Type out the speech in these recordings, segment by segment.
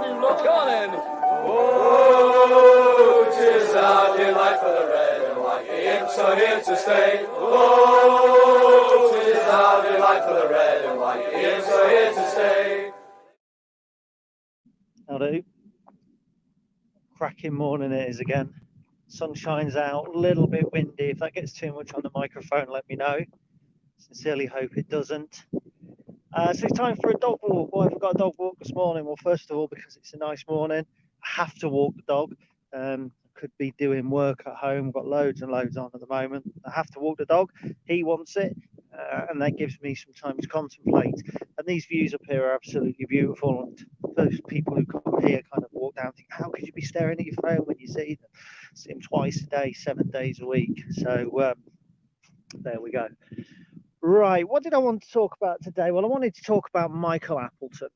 Come on in. Oh, 'tis our delight for the red and white. The Imps are here to stay. Oh, 'tis our delight for the red and white. The Imps are here to stay. Howdy. Cracking morning it is again. Sun shines out, a little bit windy. If that gets too much on the microphone, let me know. Sincerely hope it doesn't. So it's time for a dog walk. Why have I got a dog walk this morning? Well, first of all, because it's a nice morning, I have to walk the dog. Could be doing work at home, got loads and loads on at the moment. I have to walk the dog. He wants it, and that gives me some time to contemplate. And these views up here are absolutely beautiful. And those people who come here kind of walk down and think, how could you be staring at your phone when you see them? See them twice a day, 7 days a week. So there we go. Right, what did I want to talk about today? Well, I wanted to talk about Michael Appleton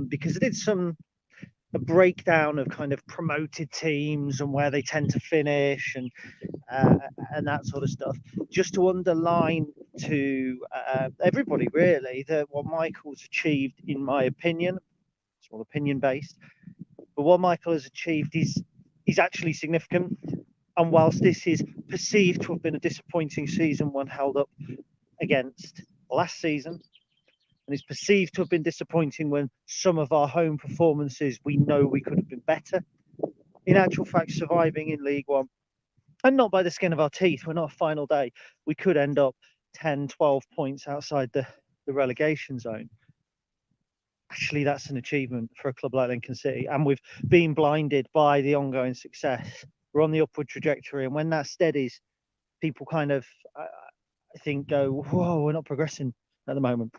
because I did a breakdown of kind of promoted teams and where they tend to finish and that sort of stuff, just to underline to everybody really that what Michael's achieved, in my opinion, it's all opinion based, but what Michael has achieved is actually significant. And whilst this is perceived to have been a disappointing season, one held up against last season, and it's perceived to have been disappointing when some of our home performances we know we could have been better. In actual fact, surviving in League One, and not by the skin of our teeth, we're not a final day, we could end up 10, 12 points outside the relegation zone. Actually, that's an achievement for a club like Lincoln City, and we've been blinded by the ongoing success. We're on the upward trajectory, and when that steadies, people kind of I think go, whoa, we're not progressing at the moment.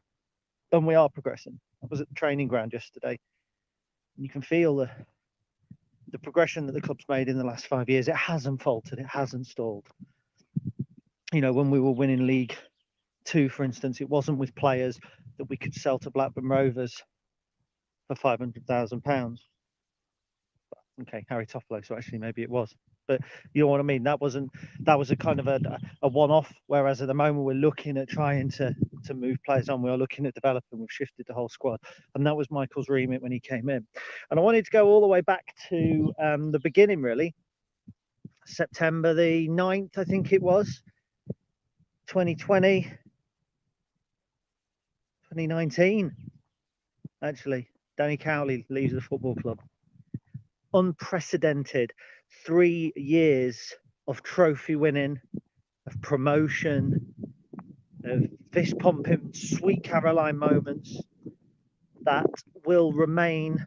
And we are progressing. I was at the training ground yesterday. And you can feel the progression that the club's made in the last 5 years. It hasn't faltered. It hasn't stalled. You know, when we were winning League Two, for instance, it wasn't with players that we could sell to Blackburn Rovers for £500,000. Okay, Harry Toffolo, so actually maybe it was. But you know what I mean? That was a kind of a one-off, whereas at the moment we're looking at trying to move players on. We are looking at developing. We've shifted the whole squad. And that was Michael's remit when he came in. And I wanted to go all the way back to the beginning, really. September the 9th, I think it was, 2020, 2019, actually. Danny Cowley leaves the football club. Unprecedented 3 years of trophy winning, of promotion, of fist pumping, sweet Caroline moments that will remain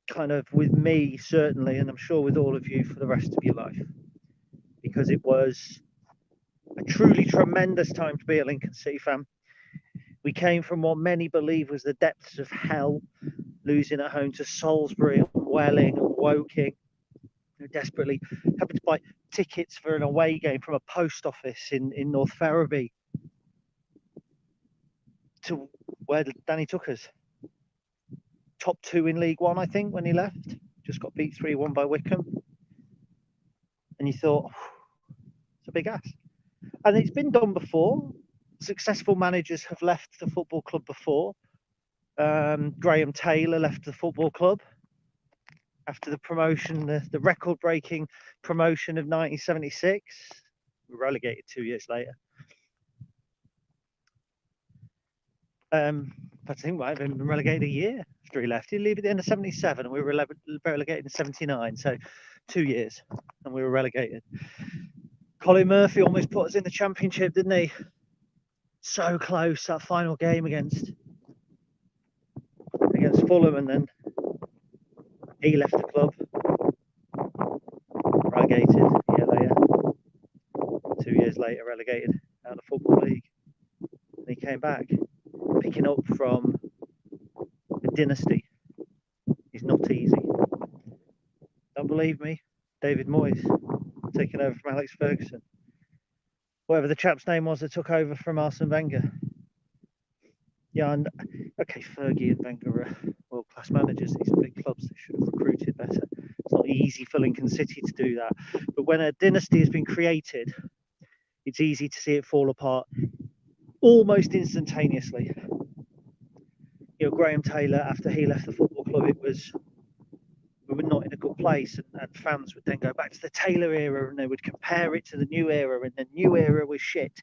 kind of with me, certainly, and I'm sure with all of you for the rest of your life, because it was a truly tremendous time to be a Lincoln City fan. We came from what many believe was the depths of hell, losing at home to Salisbury and Welling and Woking, desperately having to buy tickets for an away game from a post office in North Ferriby, to where Danny took us. Top two in League One, I think, when he left. Just got beat 3-1 by Wycombe. And you thought, it's a big ask. And it's been done before. Successful managers have left the football club before. Graham Taylor left the football club after the promotion, the record-breaking promotion of 1976. We were relegated 2 years later. I think we might have been relegated a year after he left. He leave at the end of 77, and we were relegated in 79. So 2 years, and we were relegated. Colin Murphy almost put us in the Championship, didn't he? So close, that final game against Fulham, and then he left the club, relegated a year later. 2 years later, relegated out of the Football League. And he came back, picking up from a dynasty is not easy. Don't believe me? David Moyes taking over from Alex Ferguson. Whatever the chap's name was that took over from Arsene Wenger. Yeah, and okay, Fergie and Wenger are world-class managers. These are big clubs. They should have recruited better. It's not easy for Lincoln City to do that. But when a dynasty has been created, it's easy to see it fall apart almost instantaneously. You know, Graham Taylor, after he left the football club, it was we were not in a good place, and fans would then go back to the Taylor era and they would compare it to the new era, and the new era was shit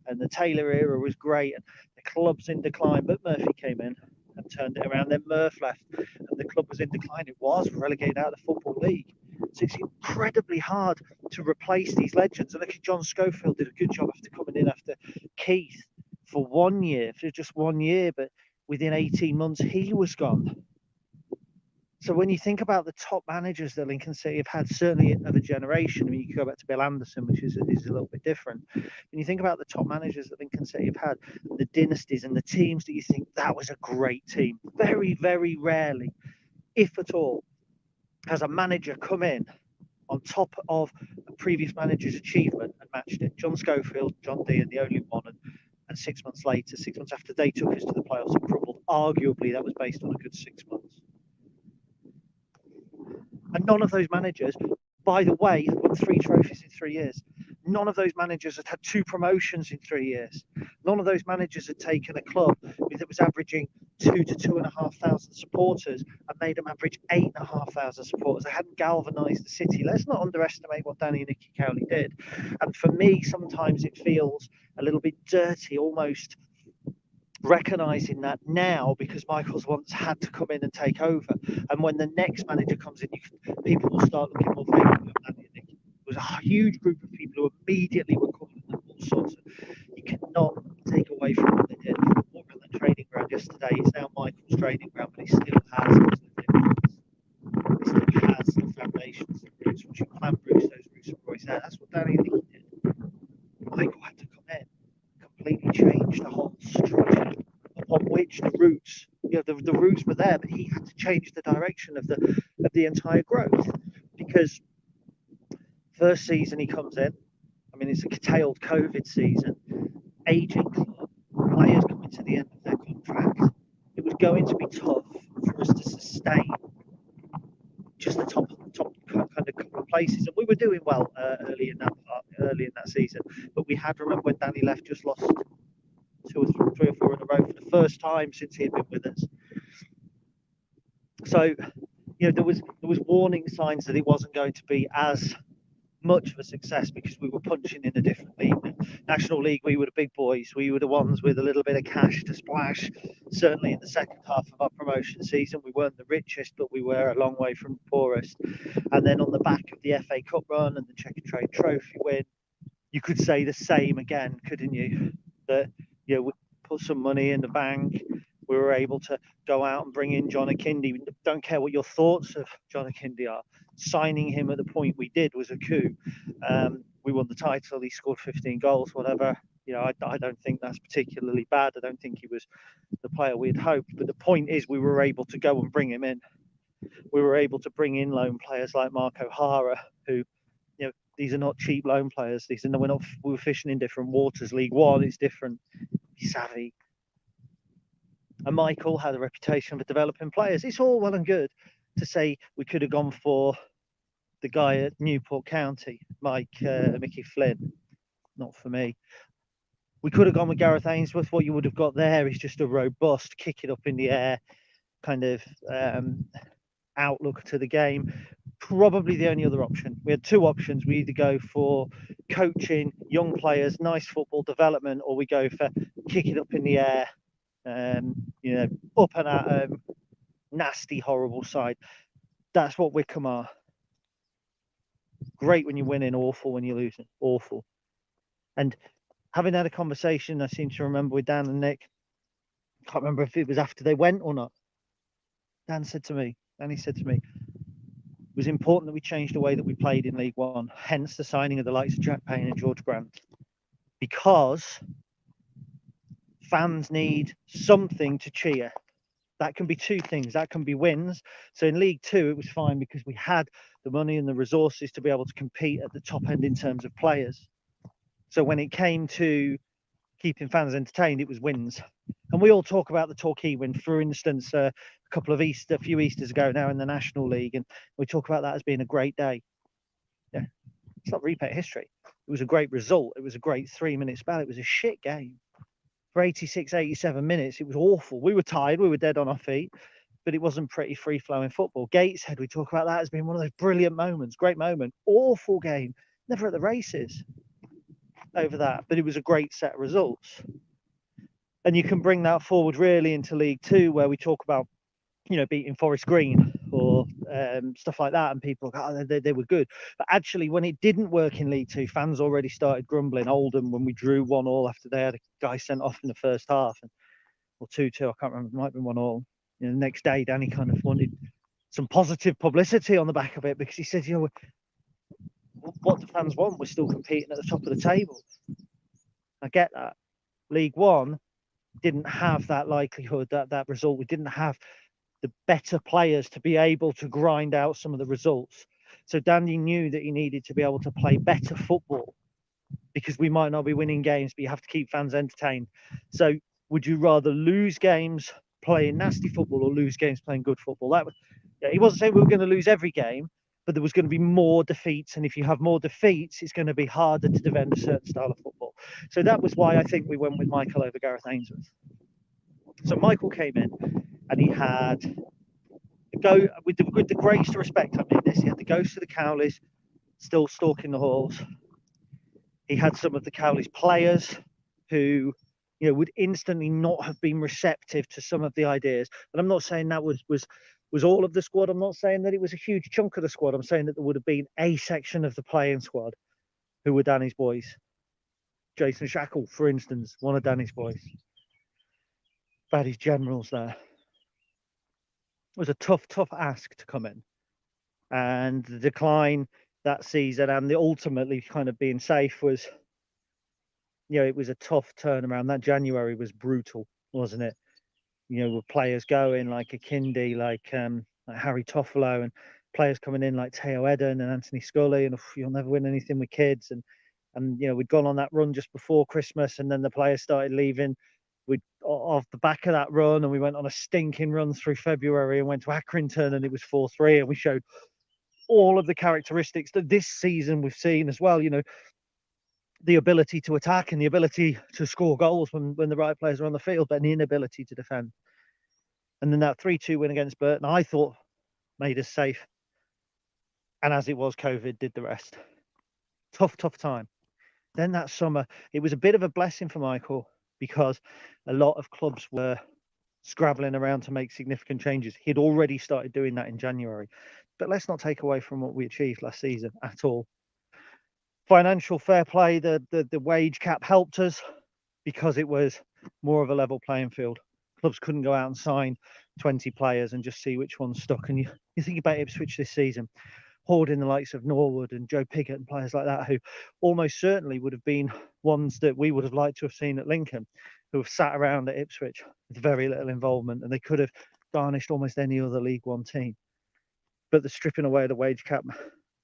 and the Taylor era was great and the club's in decline. But Murphy came in and turned it around. Then Murph left and the club was in decline. It was relegated out of the Football League. So it's incredibly hard to replace these legends. And look at John Schofield did a good job after coming in after Keith for 1 year, for just 1 year, but within 18 months he was gone. So when you think about the top managers that Lincoln City have had, certainly of a generation, I mean, you can go back to Bill Anderson, which is a little bit different. When you think about the top managers that Lincoln City have had, the dynasties and the teams that you think that was a great team, very, very rarely, if at all, has a manager come in on top of a previous manager's achievement and matched it. John Schofield, John Deere, the only one, and 6 months later, 6 months after they took us to the playoffs and crumbled, arguably that was based on a good 6 months. And none of those managers, by the way, had won 3 trophies in 3 years. None of those managers had had 2 promotions in 3 years. None of those managers had taken a club that was averaging 2,000 to 2,500 supporters and made them average 8,500 supporters. They hadn't galvanised the city. Let's not underestimate what Danny and Nicky Cowley did. And for me, sometimes it feels a little bit dirty, almost recognising that now, because Michael's once had to come in and take over. And when the next manager comes in, people will start looking more favourably at Danny and Nicky. There was a huge group of people who immediately were calling them all sorts of. You cannot take away from what they did. Walked on the training ground yesterday. It's now Michael's training ground, but it still has the foundations, the roots. Once you plant roots, those roots are always there. That's what Danny and Nicky did. Michael had to come in, completely change the whole structure upon which the roots, the roots were there, but he had to change the direction of the entire growth. Because first season he comes in, I mean, it's a curtailed COVID season, aging club, players coming to the end of their contract. It was going to be tough for us to sustain just the top kind of couple of places, and we were doing well early in that season. But we had, remember when Danny left, just lost 3 or 4 in a row for the first time since he had been with us. So, there was warning signs that it wasn't going to be as much of a success because we were punching in a different league. National League, we were the big boys. We were the ones with a little bit of cash to splash. Certainly in the second half of our promotion season, we weren't the richest, but we were a long way from the poorest. And then on the back of the FA Cup run and the Check and Trade Trophy win, you could say the same again, couldn't you? That we put some money in the bank. We were able to go out and bring in John Akindi. Don't care what your thoughts of John Akindi are. Signing him at the point we did was a coup. We won the title. He scored 15 goals, whatever. I don't think that's particularly bad. I don't think he was the player we'd hoped. But the point is, we were able to go and bring him in. We were able to bring in loan players like Mark O'Hara, who, these are not cheap loan players. We were fishing in different waters. League One is different. He's savvy. And Michael had a reputation for developing players. It's all well and good to say we could have gone for the guy at Newport County, Mickey Flynn. Not for me. We could have gone with Gareth Ainsworth. What you would have got there is just a robust, kick it up in the air kind of outlook to the game. Probably the only other option. We had 2 options. We either go for coaching, young players, nice football development, or we go for kick it up in the air, up and at nasty, horrible side. That's what Wickham are. Great when you're winning, awful when you're losing, awful. And having had a conversation, I seem to remember with Dan and Nick, can't remember if it was after they went or not. Danny said to me, it was important that we changed the way that we played in League One, hence the signing of the likes of Jack Payne and George Grant, because fans need something to cheer. That can be 2 things. That can be wins. So in League Two, it was fine because we had the money and the resources to be able to compete at the top end in terms of players. So when it came to keeping fans entertained, it was wins. And we all talk about the Torquay win, for instance, a few Easters ago now in the National League, and we talk about that as being a great day. Yeah, it's not repeat history. It was a great result. It was a great 3-minute spell. It was a shit game. For 86, 87 minutes, it was awful. We were tired. We were dead on our feet. but it wasn't pretty free-flowing football. Gateshead, we talk about that as being one of those brilliant moments, great moment. Awful game, never at the races over that, but it was a great set of results. And you can bring that forward really into League Two, where we talk about, beating Forest Green or stuff like that, and people go, oh, they were good. But actually, when it didn't work in League Two, fans already started grumbling. Oldham, when we drew 1-1 after they had a guy sent off in the first half, or 2-2, I can't remember, it might have been 1-1. The next day, Danny kind of wanted some positive publicity on the back of it, because he said, what do fans want? We're still competing at the top of the table. I get that. League One didn't have that likelihood, that result. We didn't have the better players to be able to grind out some of the results. So Danny knew that he needed to be able to play better football, because we might not be winning games, but you have to keep fans entertained. So would you rather lose games playing nasty football or lose games playing good football? He wasn't saying we were going to lose every game, but there was going to be more defeats. And if you have more defeats, it's going to be harder to defend a certain style of football. So that was why I think we went with Michael over Gareth Ainsworth. So Michael came in and he had with the greatest respect, I mean this, he had the ghost of the Cowleys still stalking the halls. He had some of the Cowleys players who, would instantly not have been receptive to some of the ideas. And I'm not saying that was all of the squad. I'm not saying that it was a huge chunk of the squad. I'm saying that there would have been a section of the playing squad who were Danny's boys. Jason Shackle, for instance, one of Danny's boys. About his generals there. It was a tough ask to come in. And the decline that season and the ultimately kind of being safe was, it was a tough turnaround. That January was brutal, wasn't it? With players going like a Kindy, like Harry Toffolo, and players coming in like Teo Eden and Anthony Scully, and you'll never win anything with kids. And we'd gone on that run just before Christmas, and then the players started leaving. We'd off the back of that run, and we went on a stinking run through February and went to Accrington, and it was 4-3, and we showed all of the characteristics that this season we've seen as well. The ability to attack and the ability to score goals when the right players are on the field, but an inability to defend. And then that 3-2 win against Burton, I thought, made us safe. And as it was, COVID did the rest. Tough time. Then that summer, it was a bit of a blessing for Michael, because a lot of clubs were scrabbling around to make significant changes. He'd already started doing that in January. But let's not take away from what we achieved last season at all. Financial fair play, the wage cap helped us, because it was more of a level playing field. Clubs couldn't go out and sign 20 players and just see which ones stuck. And you think about Ipswich this season, hoarding the likes of Norwood and Joe Piggott and players like that, who almost certainly would have been ones that we would have liked to have seen at Lincoln, who have sat around at Ipswich with very little involvement, and they could have garnished almost any other League One team. But the stripping away of the wage cap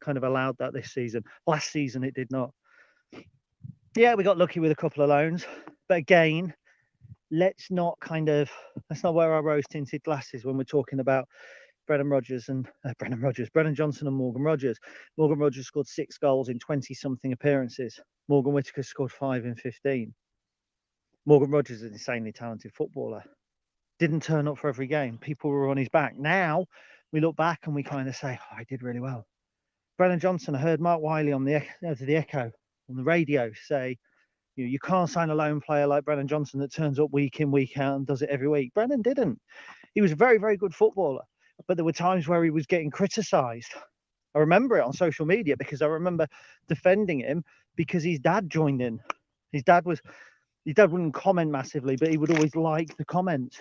kind of allowed that this season. Last season it did not. Yeah, we got lucky with a couple of loans, but again, let's not wear our rose-tinted glasses when we're talking about Brennan Johnson and Morgan Rogers. Morgan Rogers scored 6 goals in 20-something appearances. Morgan Whittaker scored 5 in 15. Morgan Rogers is an insanely talented footballer. Didn't turn up for every game. People were on his back. Now we look back and we kind of say, I did really well. Brennan Johnson, I heard Mark Wiley on the Echo on the radio say, you can't sign a lone player like Brennan Johnson that turns up week in, week out and does it every week. Brennan didn't. He was a very, very good footballer, but there were times where he was getting criticised. I remember it on social media, because I remember defending him because his dad joined in. His dad wouldn't comment massively, but he would always like the comments.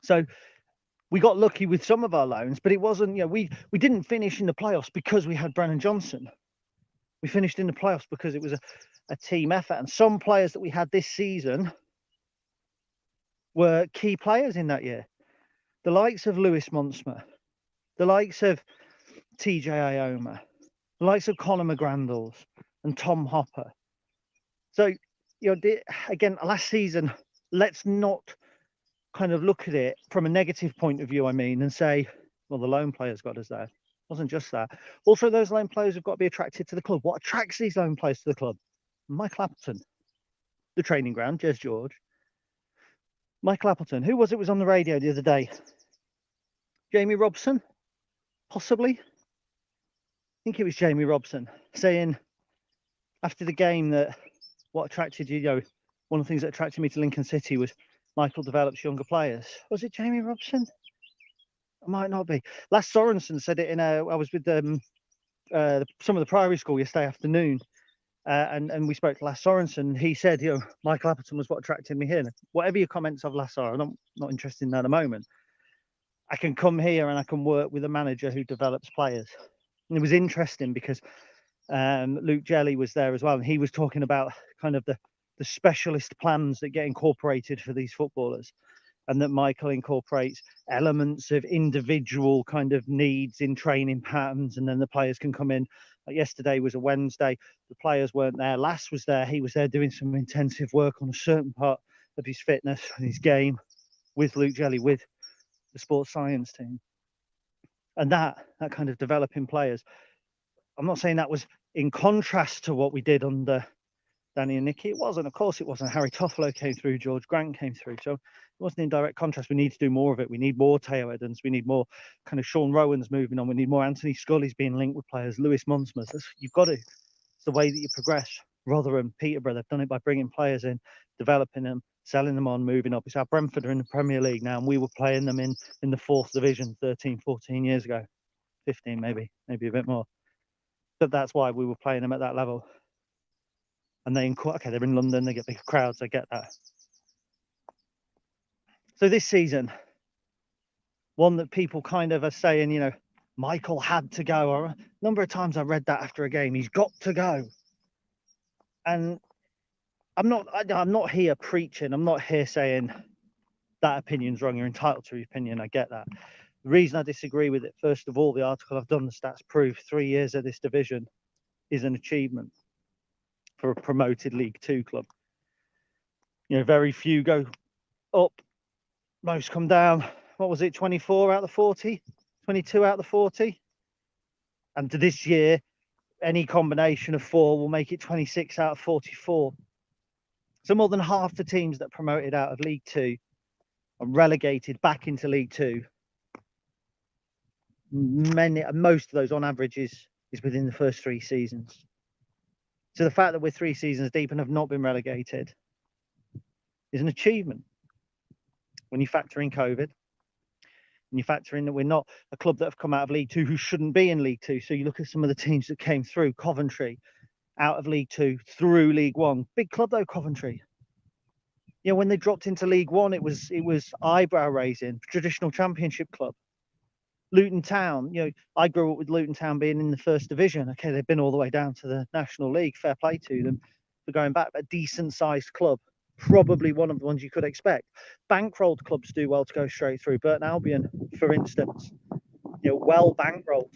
So we got lucky with some of our loans, but it wasn't, we didn't finish in the playoffs because we had Brennan Johnson. We finished in the playoffs because it was a team effort. And some players that we had this season were key players in that year. The likes of Lewis Monsma, the likes of TJ Ioma, the likes of Conor McGrandles and Tom Hopper. So, again, last season, let's not kind of look at it from a negative point of view, and say, well, the loan players got us there. It wasn't just that. Also, those loan players have got to be attracted to the club. What attracts these loan players to the club? Michael Appleton, the training ground, Jez George, Michael Appleton. Who was on the radio the other day? Jamie Robson, possibly. I think it was Jamie Robson saying after the game that what attracted you, one of the things that attracted me to Lincoln City was Michael develops younger players. Was it Jamie Robson? It might not be. Lass Sorensen said it I was with some of the primary school yesterday afternoon, and we spoke to Lass Sorensen. He said, Michael Appleton was what attracted me here. Whatever your comments of Lass are, I'm not interested in that at the moment. I can come here and I can work with a manager who develops players. And it was interesting because Luke Jelly was there as well, and he was talking about kind of the specialist plans that get incorporated for these footballers, and that Michael incorporates elements of individual kind of needs in training patterns, and then the players can come in. Like yesterday was a Wednesday, the players weren't there. Lass was there. He was there doing some intensive work on a certain part of his fitness and his game with Luke Jelly, with the sports science team. And that kind of developing players, I'm not saying that was in contrast to what we did under Danny and Nicky. It wasn't, of course it wasn't. Harry Toffolo came through, George Grant came through. So it wasn't in direct contrast. We need to do more of it. We need more Teo Edens. We need more kind of Sean Rowans moving on. We need more Anthony Scully's being linked with players, Lewis Monsmers. You've got to. It's the way that you progress. Rotherham, Peterborough, they've done it by bringing players in, developing them, selling them on, moving up. It's how Brentford are in the Premier League now, and we were playing them in the 4th division 13, 14 years ago. 15 maybe a bit more. But that's why we were playing them at that level. And they're in London, they get big crowds, I get that. So this season, one that people kind of are saying, Michael had to go. Or a number of times I read that after a game, he's got to go. And I'm not here preaching. I'm not here saying that opinion's wrong. You're entitled to your opinion. I get that. The reason I disagree with it, first of all, the article I've done, the stats prove 3 years of this division is an achievement for a promoted League Two club. Very few go up, most come down. What was it, 24 out of 40? 22 out of 40? And to this year, any combination of 4 will make it 26 out of 44. So more than half the teams that promoted out of League Two are relegated back into League Two. Most of those on average is within the first 3 seasons. So the fact that we're 3 seasons deep and have not been relegated is an achievement. When you factor in COVID, and you factor in that we're not a club that have come out of League Two who shouldn't be in League Two. So you look at some of the teams that came through, Coventry, out of League Two through League One. Big club though, Coventry. When they dropped into League One, it was eyebrow raising. Traditional Championship club. Luton Town, I grew up with Luton Town being in the 1st division. Okay, they've been all the way down to the National League. Fair play to them for going back. A decent-sized club, probably one of the ones you could expect. Bankrolled clubs do well to go straight through. Burton Albion, for instance, well bankrolled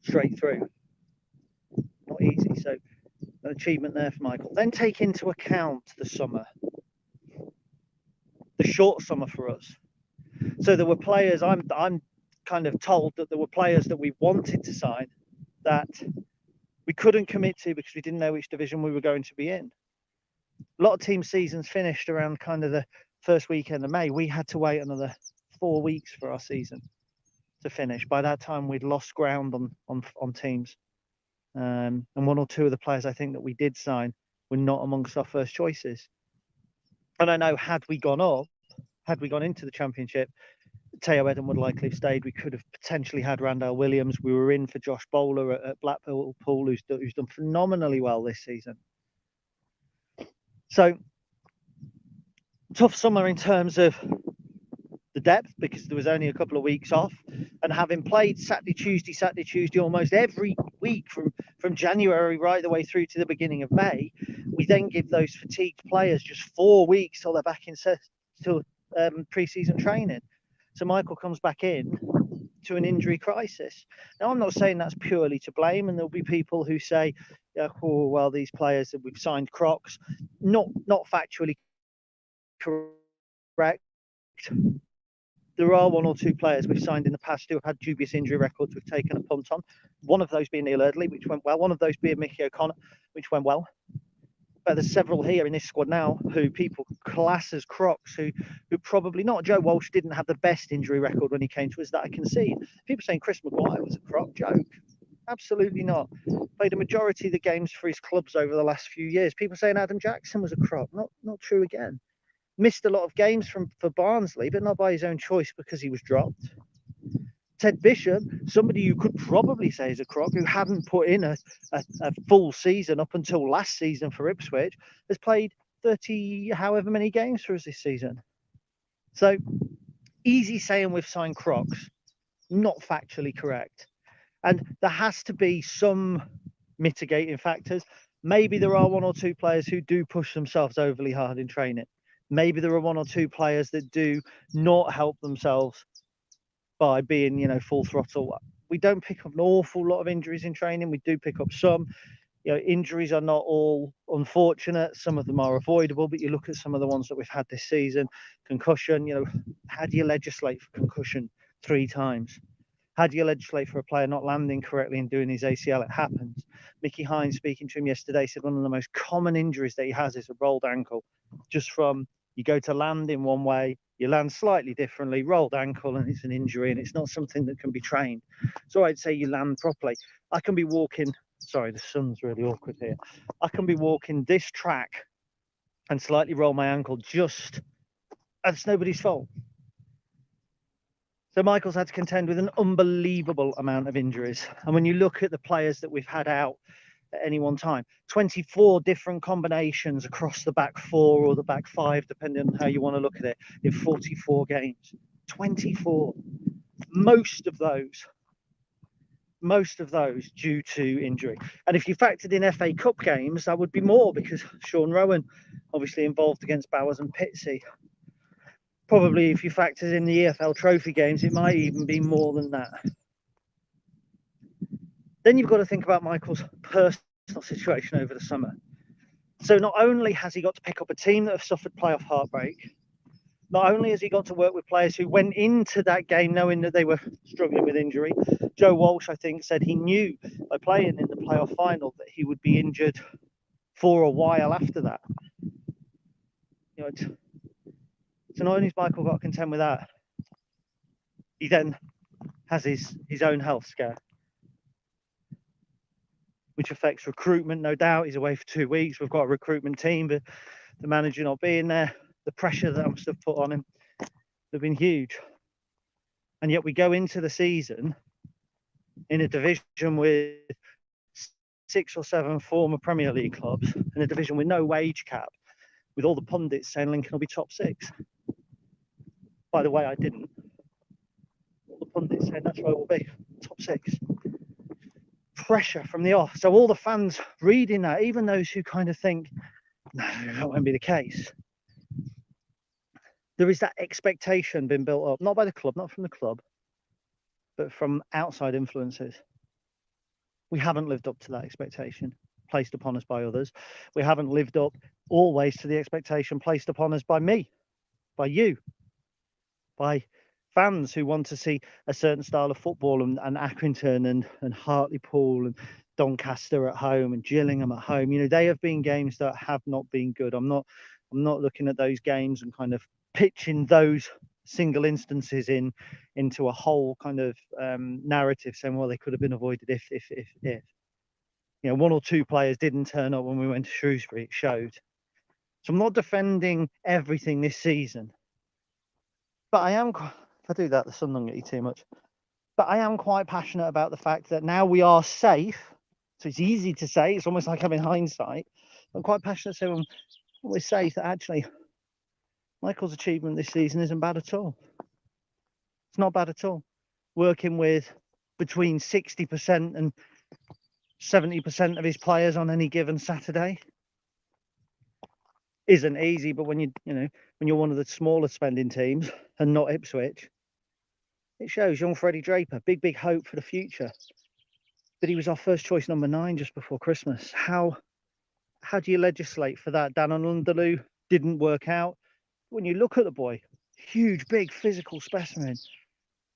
straight through. Not easy. So an achievement there for Michael. Then take into account the summer, the short summer for us. So there were players. I'm kind of told that there were players that we wanted to sign that we couldn't commit to because we didn't know which division we were going to be in. A lot of team seasons finished around kind of the first weekend of May. We had to wait another 4 weeks for our season to finish. By that time, we'd lost ground on teams. And 1 or 2 of the players I think that we did sign were not amongst our first choices. And I know had we gone into the Championship, Teo Eden would likely have stayed. We could have potentially had Randall Williams. We were in for Josh Bowler at Blackpool, who's done phenomenally well this season. So, tough summer in terms of the depth because there was only a couple of weeks off. And having played Saturday, Tuesday, almost every week from January right the way through to the beginning of May, we then give those fatigued players just 4 weeks till they're back in pre-season training. So Michael comes back in to an injury crisis. Now, I'm not saying that's purely to blame, and there'll be people who say, these players that we've signed Crocs, not factually correct. There are 1 or 2 players we've signed in the past who have had dubious injury records we've taken a punt on. One of those being Neil Erdley, which went well. One of those being Mickey O'Connor, which went well. But there's several here in this squad now who people class as crocs, who probably not. Joe Walsh didn't have the best injury record when he came to us that I can see. People saying Chris Maguire was a croc. Joke. Absolutely not. Played a majority of the games for his clubs over the last few years. People saying Adam Jackson was a croc. Not true again. Missed a lot of games for Barnsley, but not by his own choice because he was dropped. Ted Bishop, somebody you could probably say is a croc, who hadn't put in a full season up until last season for Ipswich, has played 30 however many games for us this season. So easy saying we've signed crocs, not factually correct. And there has to be some mitigating factors. Maybe there are one or two players who do push themselves overly hard in training. Maybe there are one or two players that do not help themselves by being, full throttle. We don't pick up an awful lot of injuries in training. We do pick up some. Injuries are not all unfortunate. Some of them are avoidable, but you look at some of the ones that we've had this season. Concussion, how do you legislate for concussion 3 times? How do you legislate for a player not landing correctly and doing his ACL? It happens. Mickey Hines, speaking to him yesterday, said one of the most common injuries that he has is a rolled ankle. Just from you go to land in one way, you land slightly differently, rolled ankle, and it's an injury, and it's not something that can be trained. So I'd say you land properly. I can be walking, sorry, the sun's really awkward here. I can be walking this track and slightly roll my ankle and it's nobody's fault. So Michael's had to contend with an unbelievable amount of injuries. And when you look at the players that we've had out at any one time, 24 different combinations across the back 4 or the back 5, depending on how you want to look at it, in 44 games. 24. Most of those due to injury. And if you factored in FA Cup games, that would be more, because Sean Rowan obviously involved against Bowers and Pitsy. Probably if you factored in the EFL Trophy games, it might even be more than that. Then you've got to think about Michael's personal situation over the summer. So not only has he got to pick up a team that have suffered playoff heartbreak, not only has he got to work with players who went into that game knowing that they were struggling with injury. Joe Walsh, I think, said he knew by playing in the playoff final that he would be injured for a while after that. So not only has Michael got to contend with that, he then has his own health scare, which affects recruitment, no doubt. He's away for 2 weeks. We've got a recruitment team, but the manager not being there, the pressure that must have put on him have been huge. And yet we go into the season in a division with 6 or 7 former Premier League clubs, in a division with no wage cap, with all the pundits saying Lincoln will be top 6. By the way, I didn't. All the pundits said that's where we'll be, top 6. Pressure from the off. So all the fans reading that, even those who kind of think, no, that won't be the case. There is that expectation being built up, not by the club, not from the club, but from outside influences. We haven't lived up to that expectation placed upon us by others. We haven't lived up always to the expectation placed upon us by me, by you, by fans who want to see a certain style of football, and Accrington and Hartlepool and Doncaster at home and Gillingham at home. They have been games that have not been good. I'm not looking at those games and kind of pitching those single instances into a whole kind of narrative saying, well, they could have been avoided if. One or two players didn't turn up when we went to Shrewsbury. It showed. So I'm not defending everything this season, but I am. If I do that, the sun don't get you too much. But I am quite passionate about the fact that now we are safe. So it's easy to say. It's almost like having hindsight. I'm quite passionate to say when we're safe that actually Michael's achievement this season isn't bad at all. It's not bad at all. Working with between 60% and 70% of his players on any given Saturday isn't easy. But when you're one of the smaller spending teams and not Ipswich, it shows. Young Freddie Draper, big hope for the future. But he was our first choice number 9 just before Christmas. How do you legislate for that? Dan Underloo didn't work out. When you look at the boy, huge, big physical specimen.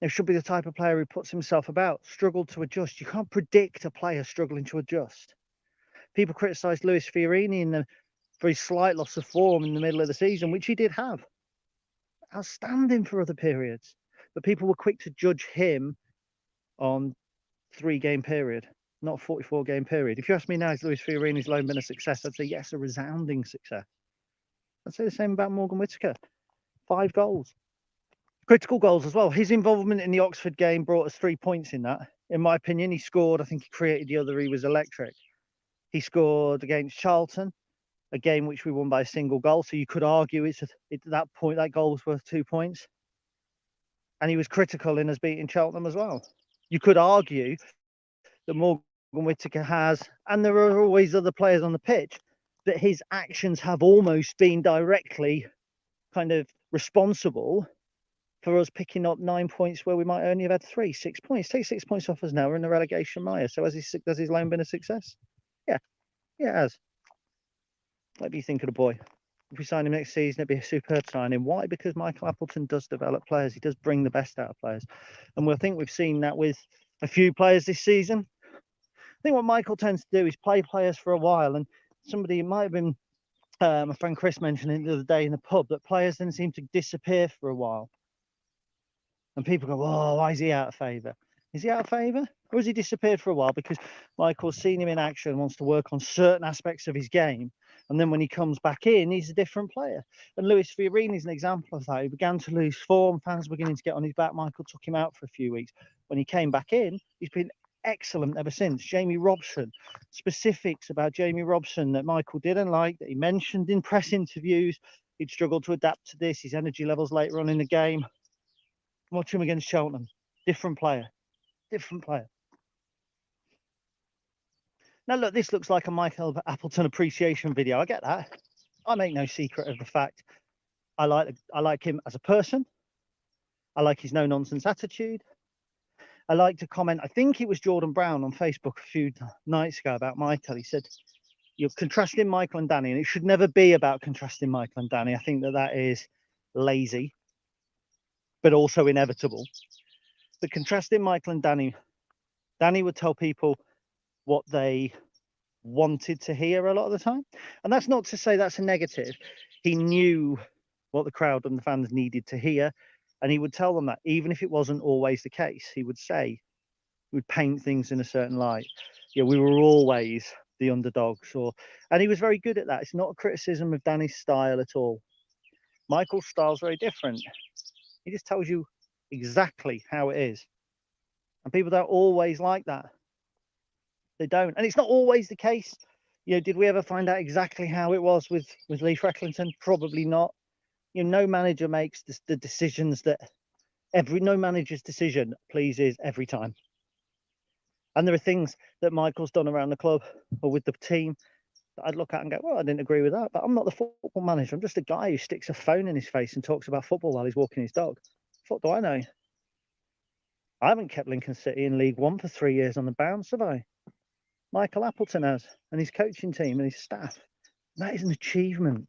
He should be the type of player who puts himself about, struggled to adjust. You can't predict a player struggling to adjust. People criticised Lewis Fiorini in the for his slight loss of form in the middle of the season, which he did have. Outstanding for other periods. But people were quick to judge him on 3-game period, not 44-game period. If you ask me now, is Luis Fiorini's loan been a success? I'd say yes, a resounding success. I'd say the same about Morgan Whittaker. 5 goals. Critical goals as well. His involvement in the Oxford game brought us 3 points in that. In my opinion, he scored. I think he created the other. He was electric. He scored against Charlton, a game which we won by a single goal. So you could argue it's at that point, that goal was worth 2 points. And he was critical in us beating Cheltenham as well. You could argue that Morgan Whittaker has, and there are always other players on the pitch, that his actions have almost been directly kind of responsible for us picking up 9 points where we might only have had 3, 6 points. Take 6 points off us now. We're in the relegation mire. So has his loan been a success? Yeah, it has. What do you think of the boy? If we sign him next season, it'd be a superb signing. Why? Because Michael Appleton does develop players. He does bring the best out of players. And I think we've seen that with a few players this season. I think what Michael tends to do is play players for a while. And somebody, it might have been my friend Chris mentioned it the other day in the pub, that players then seem to disappear for a while. And people go, oh, why is he out of favour? Is he out of favour? Or has he disappeared for a while because Michael's seen him in action, wants to work on certain aspects of his game. And then when he comes back in, he's a different player. And Luis Fiorini is an example of that. He began to lose form. Fans were beginning to get on his back. Michael took him out for a few weeks. When he came back in, he's been excellent ever since. Jamie Robson, specifics about Jamie Robson that Michael didn't like, that he mentioned in press interviews. He'd struggled to adapt to this, his energy levels later on in the game. Watch him against Cheltenham. Different player. Different player. Now, look, this looks like a Michael Appleton appreciation video. I get that. I make no secret of the fact I like him as a person. I like his no-nonsense attitude. I like to comment. I think it was Jordan Brown on Facebook a few nights ago about Michael. He said, you're contrasting Michael and Danny, and it should never be about contrasting Michael and Danny. I think that is lazy, but also inevitable. But contrasting Michael and Danny would tell people what they wanted to hear a lot of the time. And that's not to say that's a negative. He knew what the crowd and the fans needed to hear. And he would tell them that, even if it wasn't always the case. He would say, he would paint things in a certain light. Yeah, we were always the underdogs. And he was very good at that. It's not a criticism of Danny's style at all. Michael's style is very different. He just tells you exactly how it is. And people don't always like that. They don't. And it's not always the case. You know, did we ever find out exactly how it was with Lee Frecklington? Probably not. You know, no manager makes the decisions that no manager's decision pleases every time. And there are things that Michael's done around the club or with the team that I'd look at and go, well, I didn't agree with that. But I'm not the football manager. I'm just a guy who sticks a phone in his face and talks about football while he's walking his dog. What do I know? I haven't kept Lincoln City in League One for 3 years on the bounce, have I? Michael Appleton has, and his coaching team and his staff. That is an achievement.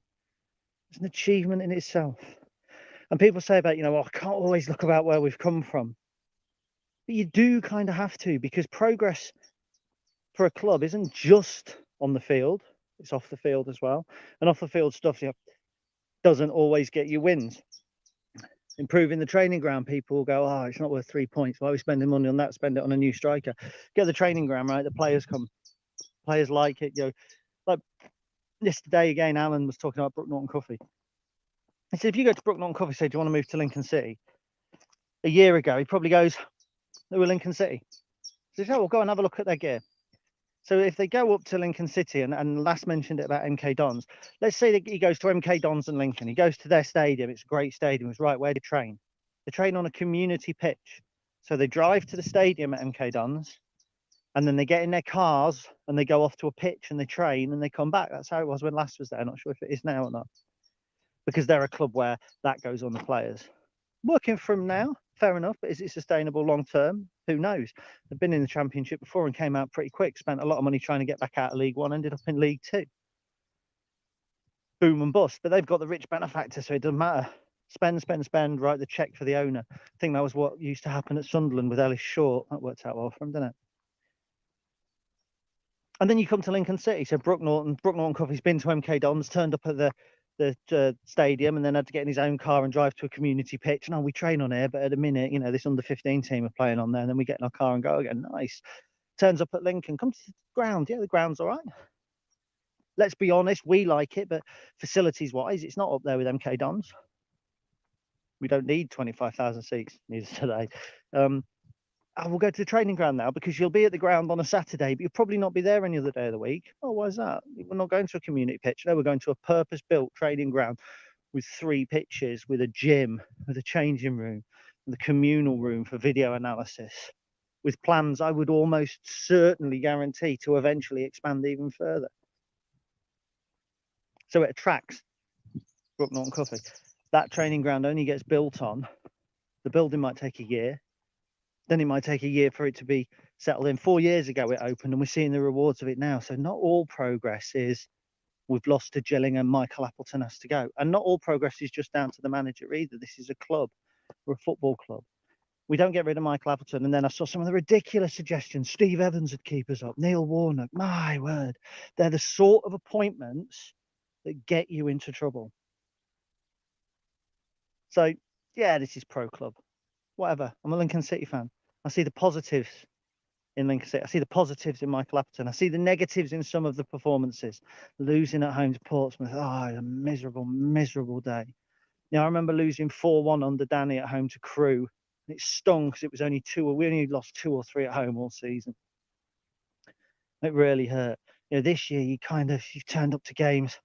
It's an achievement in itself. And people say about, you know, I can't always look about where we've come from. But you do kind of have to, because progress for a club isn't just on the field. It's off the field as well. And off the field stuff doesn't always get you wins. Improving the training ground, people will go, oh, it's not worth 3 points. Why are we spending money on that? Spend it on a new striker. Get the training ground right. The players come. Players like it. You know, like yesterday again, Alan was talking about Brook Norton Coffee. He said, if you go to Brook Norton Coffee, say, do you want to move to Lincoln City? A year ago, he probably goes, they were Lincoln City. So he said, oh, well, go and have a look at their gear. So if they go up to Lincoln City, and last mentioned it about MK Dons, let's say that he goes to MK Dons and Lincoln. He goes to their stadium. It's a great stadium. It's right where they train. They train on a community pitch. So they drive to the stadium at MK Dons, and then they get in their cars and they go off to a pitch and they train and they come back. That's how it was when Last was there. I'm not sure if it is now or not, because they're a club where that goes on the players. Working from now, fair enough, but is it sustainable long term? Who knows? They've been in the Championship before and came out pretty quick, spent a lot of money trying to get back out of League One, ended up in League Two. Boom and bust, but they've got the rich benefactor, so it doesn't matter. Spend, write the cheque for the owner. I think that was what used to happen at Sunderland with Ellis Short. That worked out well for him, didn't it? And then you come to Lincoln City. So Brook Norton Coffey's been to MK Dons, turned up at the stadium, and then had to get in his own car and drive to a community pitch. And we train on here, but at a minute, this under 15 team are playing on there, and then we get in our car and go again. Nice. Turns up at Lincoln, comes to the ground. Yeah, the ground's all right. Let's be honest, we like it, but facilities wise, it's not up there with MK Dons. We don't need 25,000 seats, neither today. I will go to the training ground now, because you'll be at the ground on a Saturday, but you'll probably not be there any other day of the week. Oh, why is that? We're not going to a community pitch. No, we're going to a purpose-built training ground with 3 pitches, with a gym, with a changing room, with a communal room for video analysis, with plans I would almost certainly guarantee to eventually expand even further. So it attracts Brook Norton Coffey. That training ground only gets built on. The building might take a year. Then it might take a year for it to be settled in. 4 years ago it opened, and we're seeing the rewards of it now. So not all progress is we've lost to Gillingham, Michael Appleton has to go. And not all progress is just down to the manager either. This is a club. We're a football club. We don't get rid of Michael Appleton. And then I saw some of the ridiculous suggestions. Steve Evans would keep us up. Neil Warnock, my word. They're the sort of appointments that get you into trouble. So, yeah, this is pro club. Whatever. I'm a Lincoln City fan. I see the positives in Lincoln City. I see the positives in Michael Appleton. I see the negatives in some of the performances. Losing at home to Portsmouth. Oh, a miserable, miserable day. I remember losing 4-1 under Danny at home to Crewe. It stung because it was only 2, or we only lost 2 or 3 at home all season. It really hurt. This year you turned up to games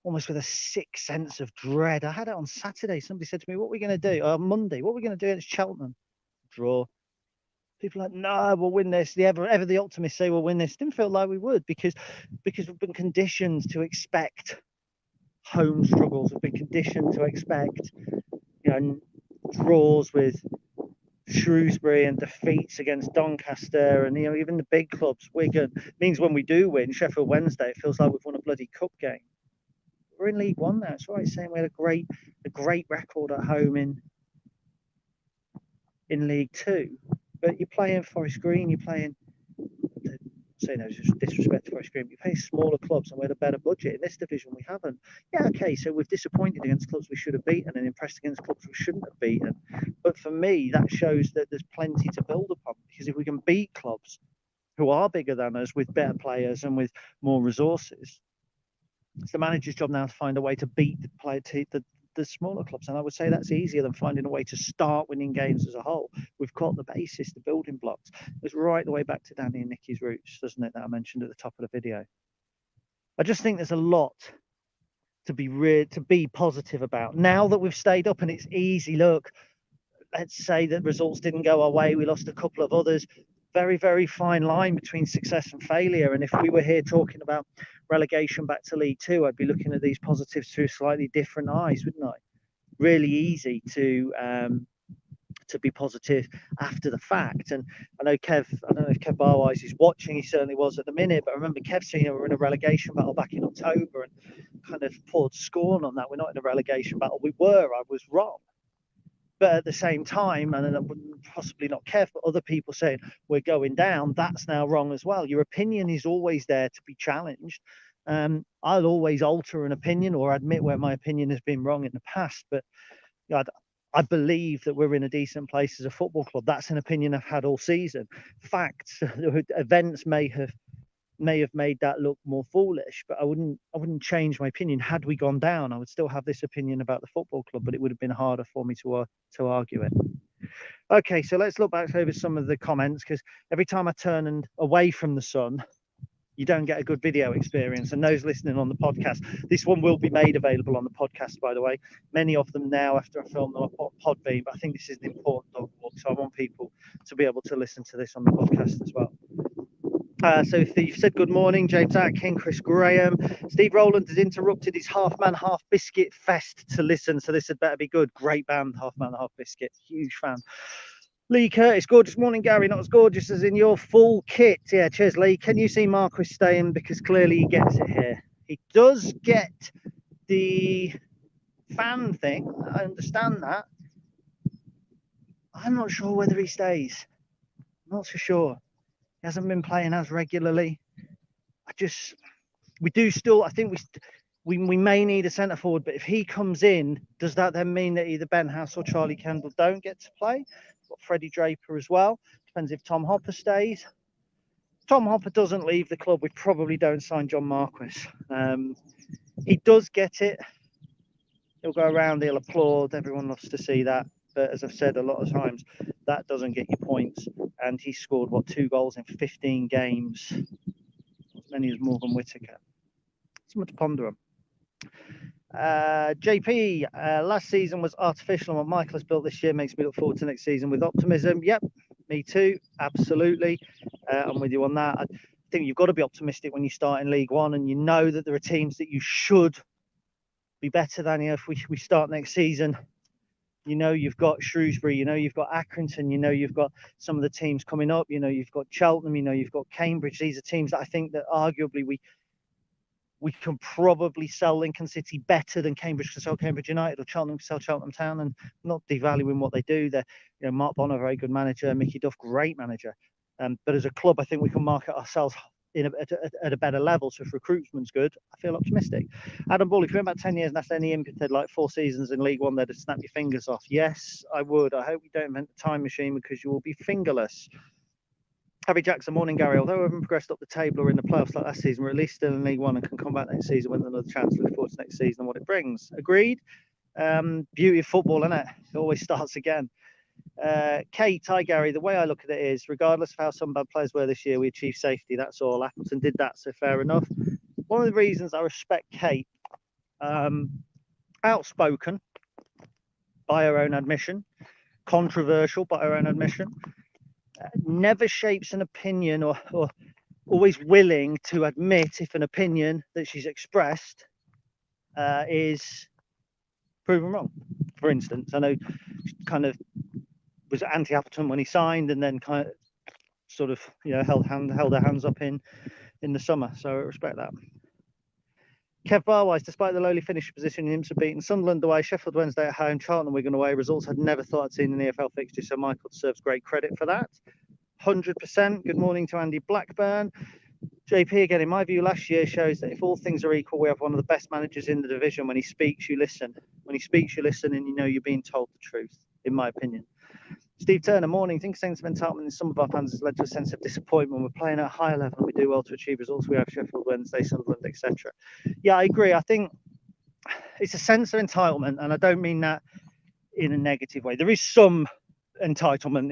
almost with a sick sense of dread. I had it on Saturday. Somebody said to me, what are we going to do? Monday, what are we going to do against Cheltenham? Draw. People are like, no, we'll win this. Ever the optimists say we'll win this. Didn't feel like we would, because we've been conditioned to expect home struggles. We've been conditioned to expect draws with Shrewsbury and defeats against Doncaster and even the big clubs. Wigan means when we do win Sheffield Wednesday, it feels like we've won a bloody cup game. We're in League One now. It's right saying we had a great record at home in League Two, but you're playing Forest Green, you're playing. Say no disrespect to Forest Green, you play smaller clubs and we had a better budget. In this division we haven't. Yeah, okay, so we've disappointed against clubs we should have beaten and impressed against clubs we shouldn't have beaten. But for me, that shows that there's plenty to build upon, because if we can beat clubs who are bigger than us with better players and with more resources, it's the manager's job now to find a way to beat the smaller clubs. And I would say that's easier than finding a way to start winning games as a whole. We've got the basis, the building blocks. It's right the way back to Danny and Nicky's roots, doesn't it, that I mentioned at the top of the video. I just think there's a lot to be positive about. Now that we've stayed up and it's easy, look, let's say that results didn't go our way, we lost a couple of others. Very, very fine line between success and failure. And if we were here talking about relegation back to League Two, I'd be looking at these positives through slightly different eyes, wouldn't I? Really easy to be positive after the fact. And I know I don't know if Kev Barwise is watching, he certainly was at the minute, but I remember Kev saying we were in a relegation battle back in October and kind of poured scorn on that. We're not in a relegation battle. We were, I was wrong. But at the same time, and possibly not Kev, but other people saying we're going down, that's now wrong as well. Your opinion is always there to be challenged. I'll always alter an opinion or admit where my opinion has been wrong in the past. But I believe that we're in a decent place as a football club. That's an opinion I've had all season. Facts, events may have made that look more foolish, but I wouldn't change my opinion. Had we gone down, I would still have this opinion about the football club, but it would have been harder for me to argue it. Okay, so let's look back over some of the comments, because every time I turn away from the sun, you don't get a good video experience. And those listening on the podcast, this one will be made available on the podcast, by the way. Many of them now after I filmed them on Podbean, but I think this is an important dog walk, so I want people to be able to listen to this on the podcast as well. So you've said good morning, James Atkin, Chris Graham. Steve Rowland has interrupted his Half Man Half Biscuit fest to listen, so this had better be good. Great band, Half Man Half Biscuit, huge fan. Lee Curtis, gorgeous morning, Gary. Not as gorgeous as in your full kit. Yeah, cheers, Lee. Can you see Marquis staying? Because clearly he gets it here. He does get the fan thing. I understand that. I'm not sure whether he stays. I'm not so sure. He hasn't been playing as regularly. we do still, I think we may need a centre forward, but if he comes in, does that then mean that either Ben House or Charlie Kendall don't get to play? We've got Freddie Draper as well. Depends if Tom Hopper stays. Tom Hopper doesn't leave the club, we probably don't sign John Marquis. He does get it. He'll go around, he'll applaud. Everyone loves to see that. But as I've said a lot of times, that doesn't get you points. And he scored, 2 goals in 15 games? As many as Morgan Whittaker. Something to ponder on. JP, last season was artificial, and what Michael has built this year makes me look forward to next season with optimism. Yep, me too, absolutely. I'm with you on that. I think you've got to be optimistic when you start in League One, and you know that there are teams that you should be better than. You know, if we start next season, you know you've got Shrewsbury, you know you've got Accrington, you know you've got some of the teams coming up, you know you've got Cheltenham, you know you've got Cambridge. These are teams that I think that arguably we can probably sell Lincoln City better than Cambridge can sell Cambridge United, or Cheltenham can sell Cheltenham Town, and not devaluing what they do. They're, you know, Mark Bonner, very good manager, Mickey Duff, great manager. But as a club, I think we can market ourselves at a better level. So if recruitment's good, I feel optimistic. Adam Ball, if you went back 10 years and that's any input, like 4 seasons in League One, they'd snap your fingers off. Yes, I would. I hope you don't invent the time machine, because you will be fingerless. Harry Jackson, morning Gary. Although we haven't progressed up the table or in the playoffs like last season, we're at least still in League One and can come back next season with another chance. Look forward to next season and what it brings. Agreed. Beauty of football, isn't it? It always starts again. Kate, hi Gary. The way I look at it is, regardless of how some bad players were this year, we achieved safety. That's all. Appleton did that, so fair enough. One of the reasons I respect Kate, outspoken by her own admission, controversial by her own admission, never shapes an opinion, or always willing to admit if an opinion that she's expressed is proven wrong. For instance, I know she kind of was anti-Appleton when he signed, and then kind of sort of, you know, held her hands up in the summer. So I respect that. Kev Barwise, despite the lowly finish position, Imps have beaten Sunderland away, Sheffield Wednesday at home, Charlton Wigan away. Results I'd never thought I'd seen in the EFL fixture, so Michael deserves great credit for that. 100%. Good morning to Andy Blackburn. JP, again, in my view, last year shows that if all things are equal, we have one of the best managers in the division. When he speaks, you listen. When he speaks, you listen, and you know you're being told the truth, in my opinion. Steve Turner, morning. I think sense of entitlement in some of our fans has led to a sense of disappointment. We're playing at a higher level and we do well to achieve results. We have Sheffield Wednesday, Sunderland, etc. Yeah, I agree. I think it's a sense of entitlement, and I don't mean that in a negative way. There is some entitlement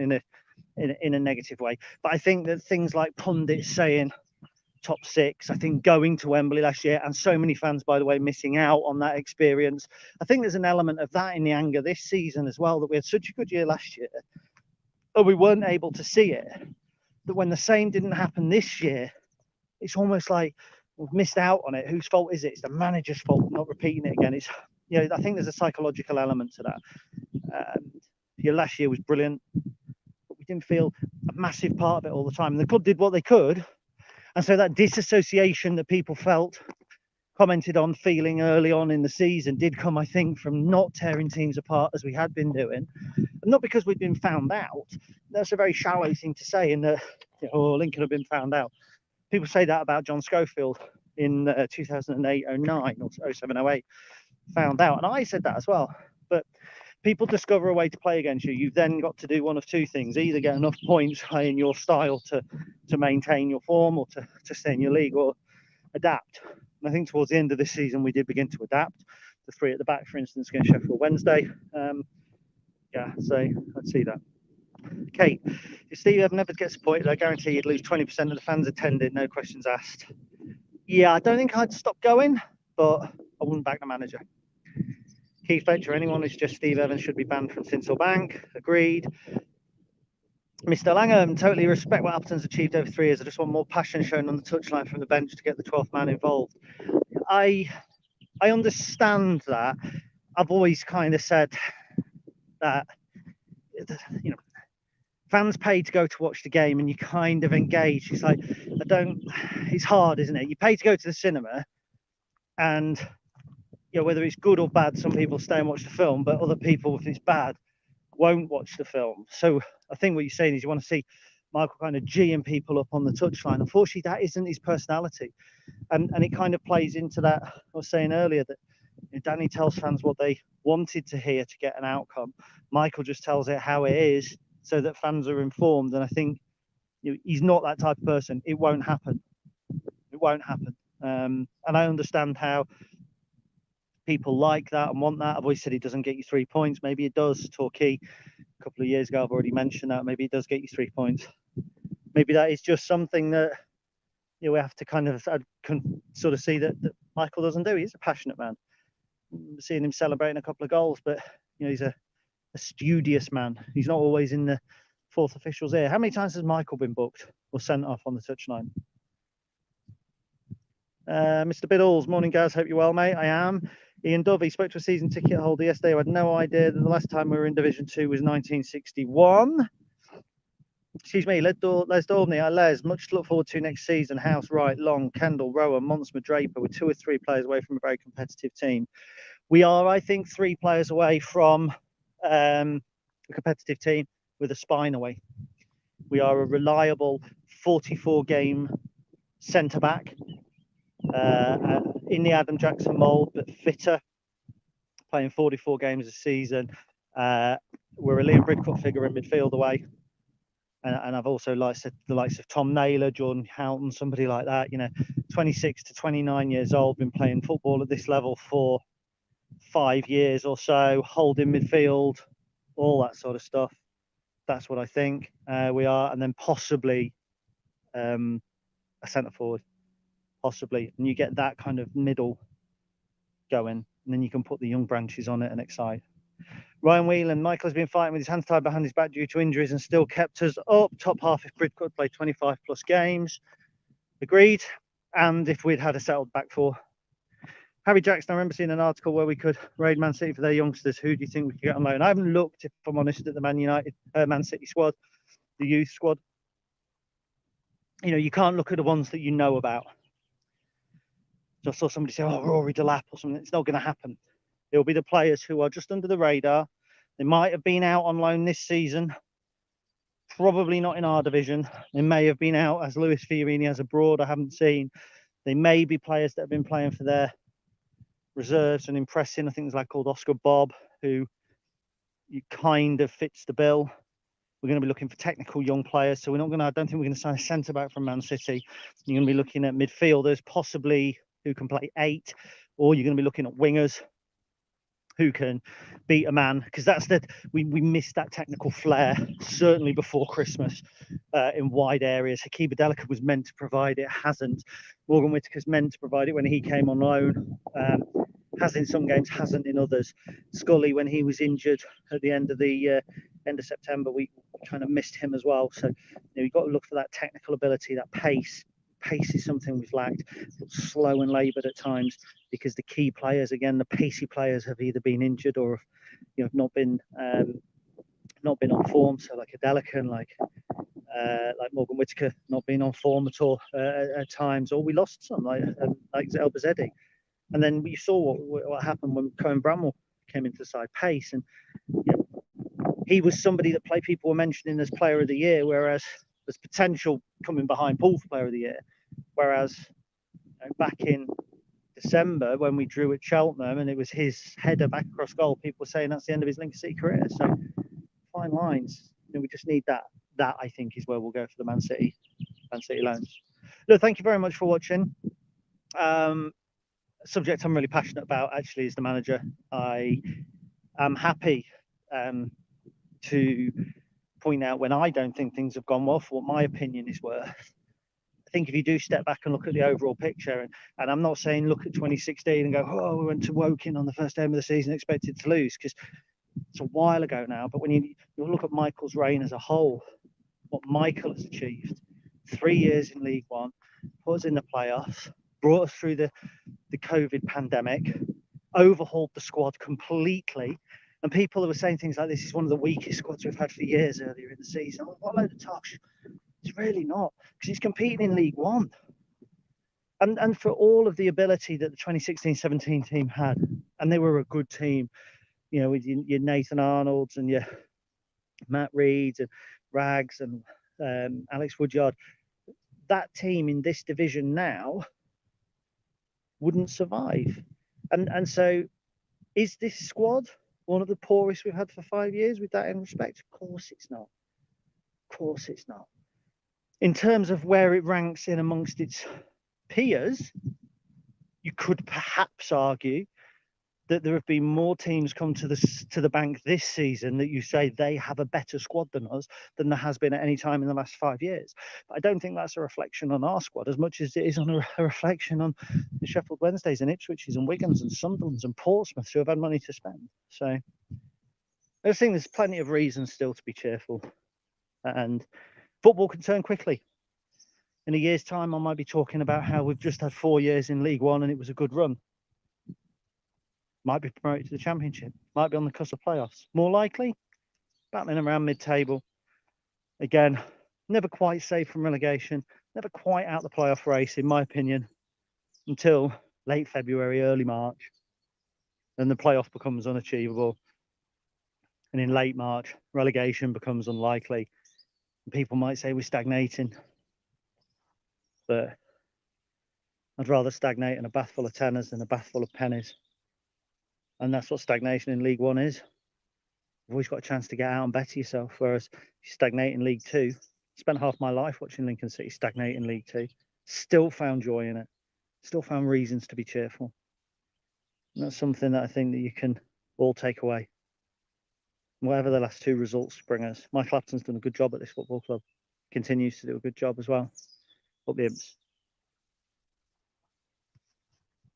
in a negative way, but I think that things like pundits saying top 6, I think going to Wembley last year, and so many fans, by the way, missing out on that experience. I think there's an element of that in the anger this season as well, that we had such a good year last year, but we weren't able to see it. That when the same didn't happen this year, it's almost like we've missed out on it. Whose fault is it? It's the manager's fault, not repeating it again. It's, you know, I think there's a psychological element to that. Last year was brilliant, but we didn't feel a massive part of it all the time. And the club did what they could. And so that disassociation that people felt, commented on feeling early on in the season, did come, I think, from not tearing teams apart as we had been doing. And not because we'd been found out. That's a very shallow thing to say, in that, you know, oh, Lincoln have been found out. People say that about John Schofield in 2008-09 or 07-08, found out. And I said that as well. But people discover a way to play against you. You've then got to do one of two things: either get enough points in your style to maintain your form, or to stay in your league, or adapt. And I think towards the end of this season, we did begin to adapt. The 3 at the back, for instance, against Sheffield Wednesday. Yeah, so I'd see that. Kate, if Steve Evans never gets appointed, I guarantee you'd lose 20% of the fans attended, no questions asked. Yeah, I don't think I'd stop going, but I wouldn't back the manager. Keith Fletcher, anyone who's just Steve Evans should be banned from Sinsel Bank. Agreed. Mr. Langham, totally respect what Appleton's achieved over 3 years. I just want more passion shown on the touchline from the bench to get the 12th man involved. I understand that. I've always kind of said that, you know, fans pay to go to watch the game, and you kind of engage. It's like, it's hard, isn't it? You pay to go to the cinema, and, you know, whether it's good or bad, some people stay and watch the film, but other people, if it's bad, won't watch the film. So I think what you're saying is you want to see Michael kind of geeing people up on the touchline. Unfortunately, that isn't his personality. And it kind of plays into that I was saying earlier, that Danny tells fans what they wanted to hear to get an outcome. Michael just tells it how it is so that fans are informed. And I think he's not that type of person. It won't happen. It won't happen. And I understand how people like that and want that. I've always said it doesn't get you 3 points. Maybe it does. Torquay, a couple of years ago, I've already mentioned that. Maybe it does get you 3 points. Maybe that is just something that we have to kind of sort of see that Michael doesn't do. He's a passionate man. Seeing him celebrating a couple of goals, but he's a studious man. He's not always in the fourth official's ear. How many times has Michael been booked or sent off on the touchline? Mr. Biddles, morning guys, hope you're well, mate. I am. Ian Dovey spoke to a season ticket holder yesterday who had no idea that the last time we were in Division 2 was 1961. Excuse me, Les Daubney. Les, much to look forward to next season. House, Wright, Long, Kendall, Rowan, Monsma, Draper. We're 2 or 3 players away from a very competitive team. We are, I think, 3 players away from a competitive team with a spine away. We are a reliable 44-game centre-back in the Adam Jackson mould, but fitter, playing 44 games a season. We're a Liam Bridcut figure in midfield away. And I've also said the likes of Tom Naylor, Jordan Houghton, somebody like that, 26 to 29 years old, been playing football at this level for 5 years or so, holding midfield, all that sort of stuff. That's what I think we are. And then possibly a centre forward, possibly. And you get that kind of middle going, and then you can put the young branches on it and excite. Ryan Whelan, Michael has been fighting with his hands tied behind his back due to injuries and still kept us up. Top half if Bridcut played 25 plus games. Agreed. And if we'd had a settled back four. Harry Jackson, I remember seeing an article where we could raid Man City for their youngsters. Who do you think we could get on loan? I haven't looked, if I'm honest, at the Man City squad, the youth squad. You can't look at the ones that you know about. So I saw somebody say, Rory Delap or something. It's not going to happen. It'll be the players who are just under the radar. They might have been out on loan this season, probably not in our division. They may have been out as Luis Fiorini has abroad. I haven't seen. They may be players that have been playing for their reserves and impressing. I think there's a lad called Oscar Bob who kind of fits the bill. We're going to be looking for technical young players. So I don't think we're going to sign a centre back from Man City. You're going to be looking at midfielders, possibly who can play 8, or you're going to be looking at wingers who can beat a man, because that's we missed that technical flair certainly before Christmas in wide areas. Hakeem Adelaka was meant to provide it, hasn't. Morgan Whittaker's meant to provide it when he came on loan, has in some games, hasn't in others. Scully, when he was injured at the end of September, we kind of missed him as well. So you've got to look for that technical ability, that pace. Pace is something we've lacked. Slow and laboured at times, because the key players, again, the pacey players, have either been injured or have not been on form. So like Adelaka and like Morgan Whittaker not being on form at all at times, or we lost some like El Bazedi. And then we saw what happened when Cohen Bramwell came into the side. Pace, and he was somebody that people were mentioning as Player of the Year, whereas there's potential coming behind Paul for Player of the Year. Whereas back in December, when we drew at Cheltenham and it was his header back across goal, people were saying that's the end of his Lincoln City career. So fine lines. We just need that. That, I think, is where we'll go for the Man City loans. Look, thank you very much for watching. Subject I'm really passionate about actually is the manager. I am happy to point out when I don't think things have gone well for what my opinion is worth. I think if you do step back and look at the overall picture, and I'm not saying look at 2016 and go, we went to Woking on the first game of the season expected to lose, because it's a while ago now. But when you look at Michael's reign as a whole, what Michael has achieved, 3 years in League One, put us in the playoffs, brought us through the COVID pandemic, overhauled the squad completely. And people were saying things like, this is one of the weakest squads we've had for years earlier in the season. What a load of tosh. It's really not, because he's competing in League One. And for all of the ability that the 2016-17 team had, and they were a good team, with your Nathan Arnolds and your Matt Reeds and Rags and Alex Woodyard, that team in this division now wouldn't survive. And so is this squad one of the poorest we've had for 5 years with that in respect? Of course it's not. Of course it's not. In terms of where it ranks in amongst its peers, you could perhaps argue that there have been more teams come to the bank this season that you say they have a better squad than us than there has been at any time in the last 5 years. But I don't think that's a reflection on our squad as much as it is on a reflection on the Sheffield Wednesdays and Ipswiches and Wigans and Sunderlands and Portsmouth who have had money to spend. So I just think there's plenty of reasons still to be cheerful. And football can turn quickly. In a year's time, I might be talking about how we've just had 4 years in League One and it was a good run. Might be promoted to the Championship, might be on the cusp of playoffs. More likely, battling around mid-table. Again, never quite safe from relegation, never quite out the playoff race, in my opinion, until late February, early March. Then the playoff becomes unachievable. And in late March, relegation becomes unlikely. And people might say we're stagnating. But I'd rather stagnate in a bath full of tenors than a bath full of pennies. And that's what stagnation in League One is. You've always got a chance to get out and better yourself. Whereas if you stagnate in League Two, I spent half my life watching Lincoln City stagnate in League Two. Still found joy in it. Still found reasons to be cheerful. And that's something that I think that you can all take away. Whatever the last two results bring us. Michael Appleton's done a good job at this football club. Continues to do a good job as well. Up the Imps.